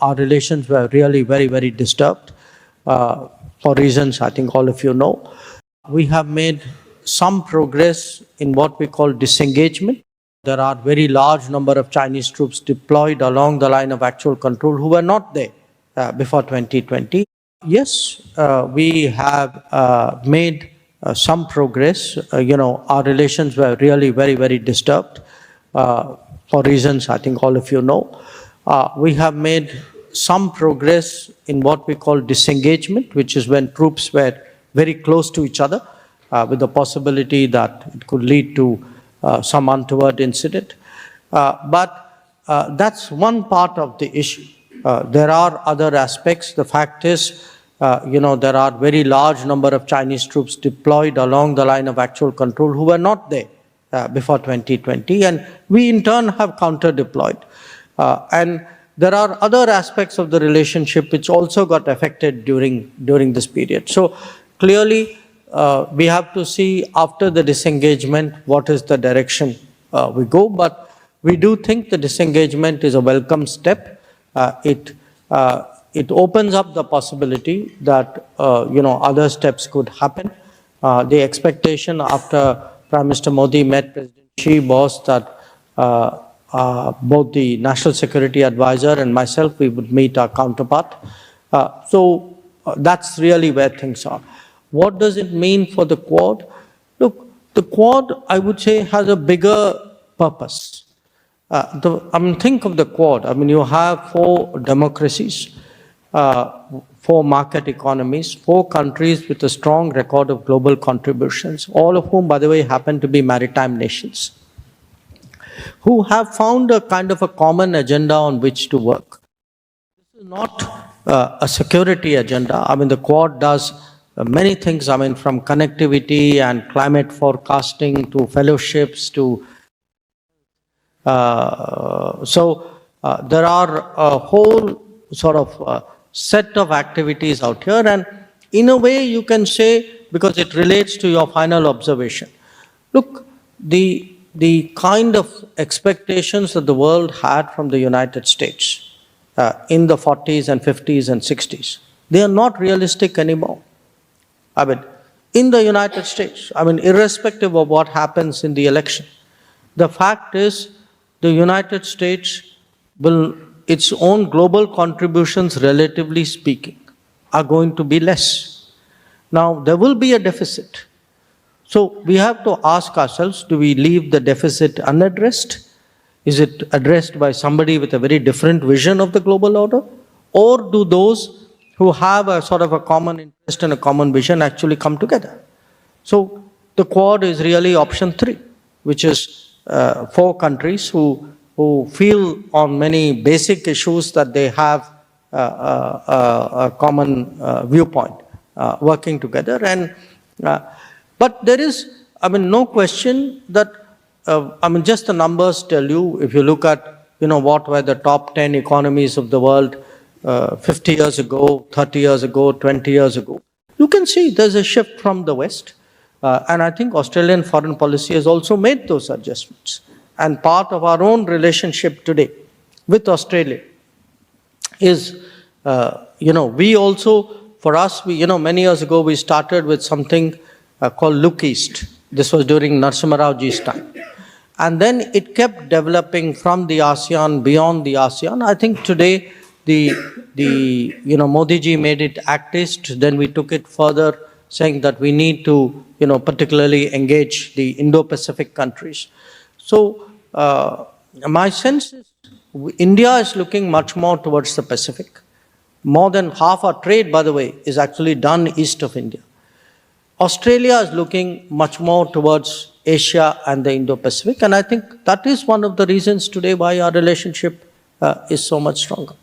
our relations were really very, very disturbed for reasons I think all of you know. We have made some progress in what we call disengagement. There are very large number of Chinese troops deployed along the line of actual control who were not there before 2020. Yes, we have made some progress. Our relations were really very, very disturbed for reasons I think all of you know. We have made some progress in what we call disengagement, which is when troops were very close to each other with the possibility that it could lead to some untoward incident. But that's one part of the issue. There are other aspects. The fact is, there are very large number of Chinese troops deployed along the line of actual control who were not there before 2020, and we in turn have counter-deployed. And there are other aspects of the relationship which also got affected during this period. So clearly, we have to see after the disengagement what is the direction we go. But we do think the disengagement is a welcome step. It opens up the possibility that other steps could happen. The expectation after Prime Minister Modi met President Xi was that both the National Security Advisor and myself, we would meet our counterpart. So that's really where things are. What does it mean for the Quad? Look, the Quad, I would say, has a bigger purpose. Think of the Quad. You have 4 democracies, 4 market economies, 4 countries with a strong record of global contributions, all of whom, by the way, happen to be maritime nations, who have found a kind of a common agenda on which to work. This is not a security agenda. The Quad does many things, from connectivity and climate forecasting to fellowships to... there are a whole sort of set of activities out here, and in a way you can say, because it relates to your final observation, look, the kind of expectations that the world had from the United States in the 40s and 50s and 60s, they are not realistic anymore. In the United States, irrespective of what happens in the election, the fact is the United States will, its own global contributions, relatively speaking, are going to be less. Now, there will be a deficit. So we have to ask ourselves, do we leave the deficit unaddressed? Is it addressed by somebody with a very different vision of the global order? Or do those who have a sort of a common interest and a common vision actually come together? So the Quad is really option 3, which is 4 countries who feel on many basic issues that they have a common viewpoint working together. But there is, no question that, just the numbers tell you, if you look at, what were the top 10 economies of the world 50 years ago, 30 years ago, 20 years ago, you can see there's a shift from the West. And I think Australian foreign policy has also made those adjustments. And part of our own relationship today with Australia is, we also, for us, many years ago, we started with something called Look East. This was during Narasimha Rao ji's time. And then it kept developing from the ASEAN, beyond the ASEAN. I think today, Modi ji made it Act East. Then we took it further, saying that we need to, particularly engage the Indo-Pacific countries. So my sense is India is looking much more towards the Pacific. More than half our trade, by the way, is actually done east of India. Australia is looking much more towards Asia and the Indo-Pacific, and I think that is one of the reasons today why our relationship is so much stronger.